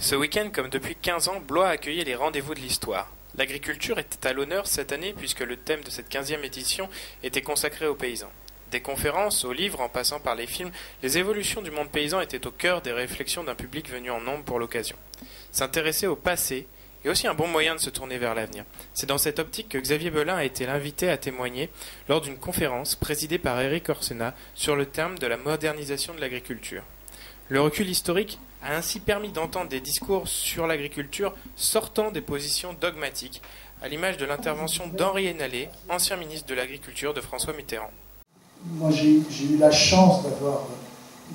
Ce week-end, comme depuis 15 ans, Blois a accueilli les rendez-vous de l'histoire. L'agriculture était à l'honneur cette année puisque le thème de cette 15e édition était consacré aux paysans. Des conférences, aux livres, en passant par les films, les évolutions du monde paysan étaient au cœur des réflexions d'un public venu en nombre pour l'occasion. S'intéresser au passé est aussi un bon moyen de se tourner vers l'avenir. C'est dans cette optique que Xavier Belin a été l'invité à témoigner lors d'une conférence présidée par Éric Orsena sur le thème de la modernisation de l'agriculture. Le recul historique a ainsi permis d'entendre des discours sur l'agriculture sortant des positions dogmatiques, à l'image de l'intervention d'Henri Hénalé, ancien ministre de l'Agriculture de François Mitterrand. Moi, j'ai eu la chance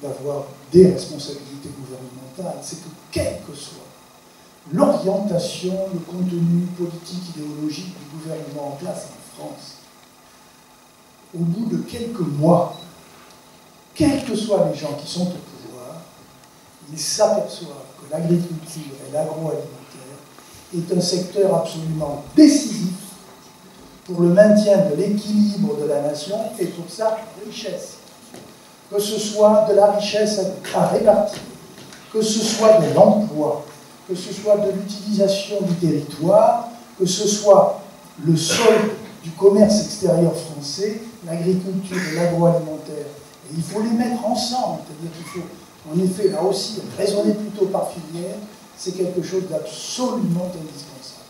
d'avoir des responsabilités gouvernementales. C'est que quelle que soit l'orientation, le contenu politique, idéologique du gouvernement en place en France, au bout de quelques mois, quels que soient les gens qui sont au pouvoir, ils s'aperçoivent que l'agriculture et l'agroalimentaire est un secteur absolument décisif pour le maintien de l'équilibre de la nation et pour sa richesse. Que ce soit de la richesse à répartir, que ce soit de l'emploi, que ce soit de l'utilisation du territoire, que ce soit le sol du commerce extérieur français, l'agriculture et l'agroalimentaire. Et il faut les mettre ensemble, c'est-à-dire qu'il faut, en effet, là aussi, raisonner plutôt par filière, c'est quelque chose d'absolument indispensable.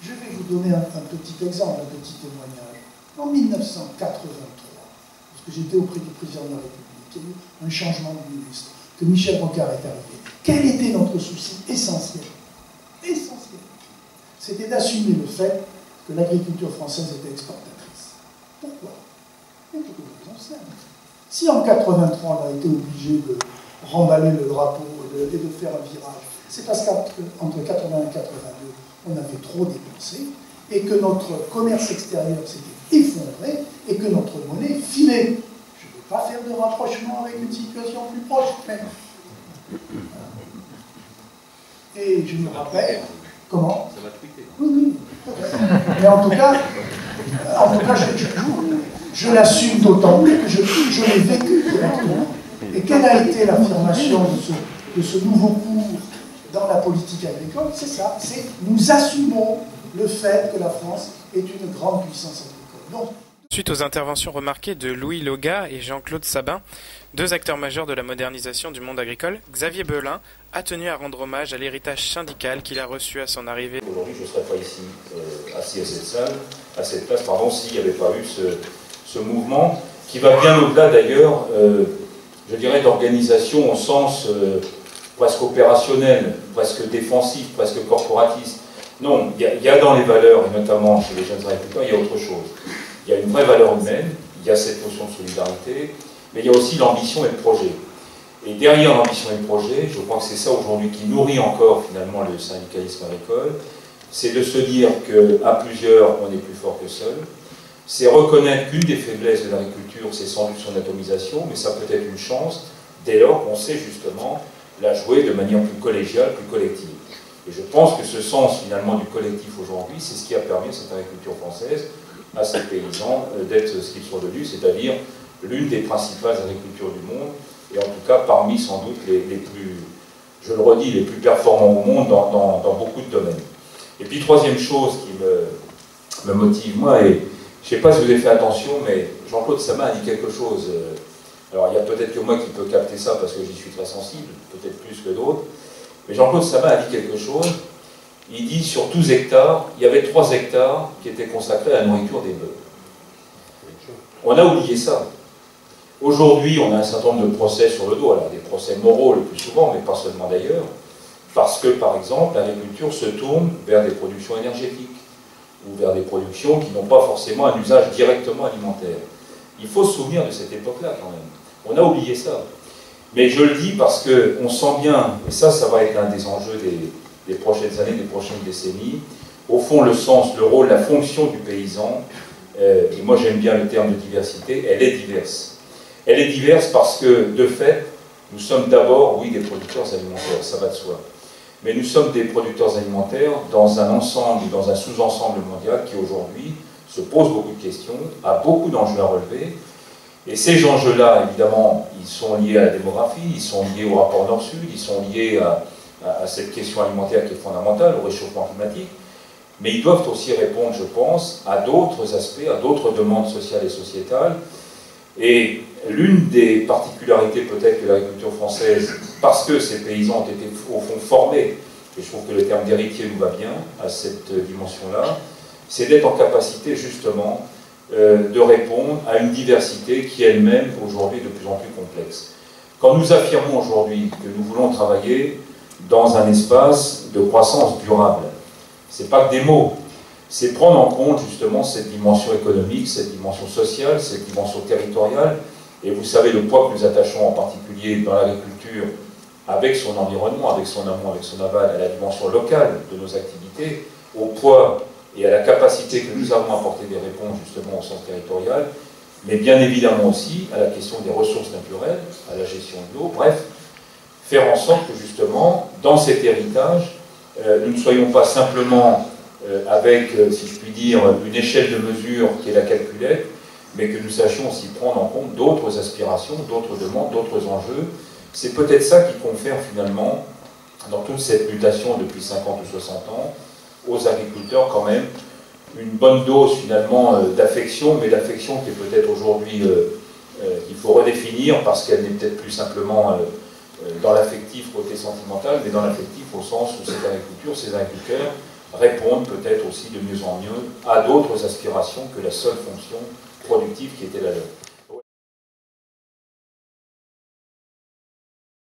Je vais vous donner un petit exemple, un petit témoignage. En 1983, parce que j'étais auprès du président de la République, il y a eu un changement de ministre, que Michel Rocard est arrivé. Quel était notre souci essentiel? Essentiel. C'était d'assumer le fait que l'agriculture française était exportatrice. Pourquoi? Pour une raison simple. Si en 1983 on a été obligé de remballer le drapeau et de faire un virage, c'est parce qu'entre 1981 et 1982, on avait trop dépensé et que notre commerce extérieur s'était effondré et que notre monnaie filait. Je ne veux pas faire de rapprochement avec une situation plus proche, mais... Et je me rappelle... Comment? Ça va tweeter. Oui, mais en tout cas je l'assume d'autant plus que je l'ai vécu directement. Et quelle a été l'affirmation de ce nouveau cours dans la politique agricole? C'est ça, c'est nous assumons le fait que la France est une grande puissance agricole. Donc, suite aux interventions remarquées de Louis Loga et Jean-Claude Sabin, deux acteurs majeurs de la modernisation du monde agricole, Xavier Belin a tenu à rendre hommage à l'héritage syndical qu'il a reçu à son arrivée. Aujourd'hui, je ne serais pas ici, assis à cette salle, à cette place, pardon, s'il n'y avait pas eu ce mouvement, qui va bien au-delà d'ailleurs, je dirais, d'organisation au sens presque opérationnel, presque défensif, presque corporatiste. Non, il y a dans les valeurs, et notamment chez les jeunes agriculteurs, il y a autre chose. Il y a une vraie valeur humaine, il y a cette notion de solidarité, mais il y a aussi l'ambition et le projet. Et derrière l'ambition et le projet, je crois que c'est ça aujourd'hui qui nourrit encore finalement le syndicalisme agricole, c'est de se dire qu'à plusieurs, on est plus fort que seul. C'est reconnaître qu'une des faiblesses de l'agriculture, c'est sans doute son atomisation, mais ça peut être une chance dès lors qu'on sait justement la jouer de manière plus collégiale, plus collective. Et je pense que ce sens finalement du collectif aujourd'hui, c'est ce qui a permis à cette agriculture française, à ces paysans, d'être ce qu'ils sont devenus, c'est-à-dire l'une des principales agricultures du monde, et en tout cas parmi sans doute les plus, je le redis, les plus performants au monde dans beaucoup de domaines. Et puis troisième chose qui me motive, moi, et je ne sais pas si vous avez fait attention, mais Jean-Claude Sabin a dit quelque chose. Alors il y a peut-être que moi qui peux capter ça parce que j'y suis très sensible, peut-être plus que d'autres, mais Jean-Claude Sabin a dit quelque chose. Il dit sur 12 hectares, il y avait 3 hectares qui étaient consacrés à la nourriture des bœufs. On a oublié ça. Aujourd'hui, on a un certain nombre de procès sur le dos, alors des procès moraux le plus souvent, mais pas seulement d'ailleurs, parce que, par exemple, l'agriculture se tourne vers des productions énergétiques, ou vers des productions qui n'ont pas forcément un usage directement alimentaire. Il faut se souvenir de cette époque-là, quand même. On a oublié ça. Mais je le dis parce qu'on sent bien, et ça va être un des enjeux des prochaines années, des prochaines décennies, au fond, le sens, le rôle, la fonction du paysan, et moi j'aime bien le terme de diversité, elle est diverse. Elle est diverse parce que, de fait, nous sommes d'abord, oui, des producteurs alimentaires, ça va de soi. Mais nous sommes des producteurs alimentaires dans un ensemble, dans un sous-ensemble mondial qui aujourd'hui se pose beaucoup de questions, a beaucoup d'enjeux à relever. Et ces enjeux-là, évidemment, ils sont liés à la démographie, ils sont liés au rapport Nord-Sud, ils sont liés à cette question alimentaire qui est fondamentale, au réchauffement climatique, mais ils doivent aussi répondre, je pense, à d'autres aspects, à d'autres demandes sociales et sociétales. Et l'une des particularités peut-être de l'agriculture française, parce que ces paysans ont été au fond formés, et je trouve que le terme d'héritier nous va bien à cette dimension-là, c'est d'être en capacité justement de répondre à une diversité qui elle-même aujourd'hui est de plus en plus complexe. Quand nous affirmons aujourd'hui que nous voulons travailler dans un espace de croissance durable, ce n'est pas que des mots, c'est prendre en compte justement cette dimension économique, cette dimension sociale, cette dimension territoriale, et vous savez le poids que nous attachons en particulier dans l'agriculture avec son environnement, avec son amont, avec son aval, à la dimension locale de nos activités, au poids et à la capacité que nous avons à apporter des réponses justement au sens territorial, mais bien évidemment aussi à la question des ressources naturelles, à la gestion de l'eau, bref, faire en sorte que justement, dans cet héritage, nous ne soyons pas simplement avec, si je puis dire, une échelle de mesure qui est la calculette, mais que nous sachions aussi prendre en compte d'autres aspirations, d'autres demandes, d'autres enjeux. C'est peut-être ça qui confère finalement, dans toute cette mutation depuis 50 ou 60 ans, aux agriculteurs quand même une bonne dose finalement d'affection, mais d'affection qui est peut-être aujourd'hui qu'il faut redéfinir parce qu'elle n'est peut-être plus simplement dans l'affectif côté sentimental, mais dans l'affectif au sens où cette agriculture, ces agriculteurs répondent peut-être aussi de mieux en mieux à d'autres aspirations que la seule fonction productive qui était la leur.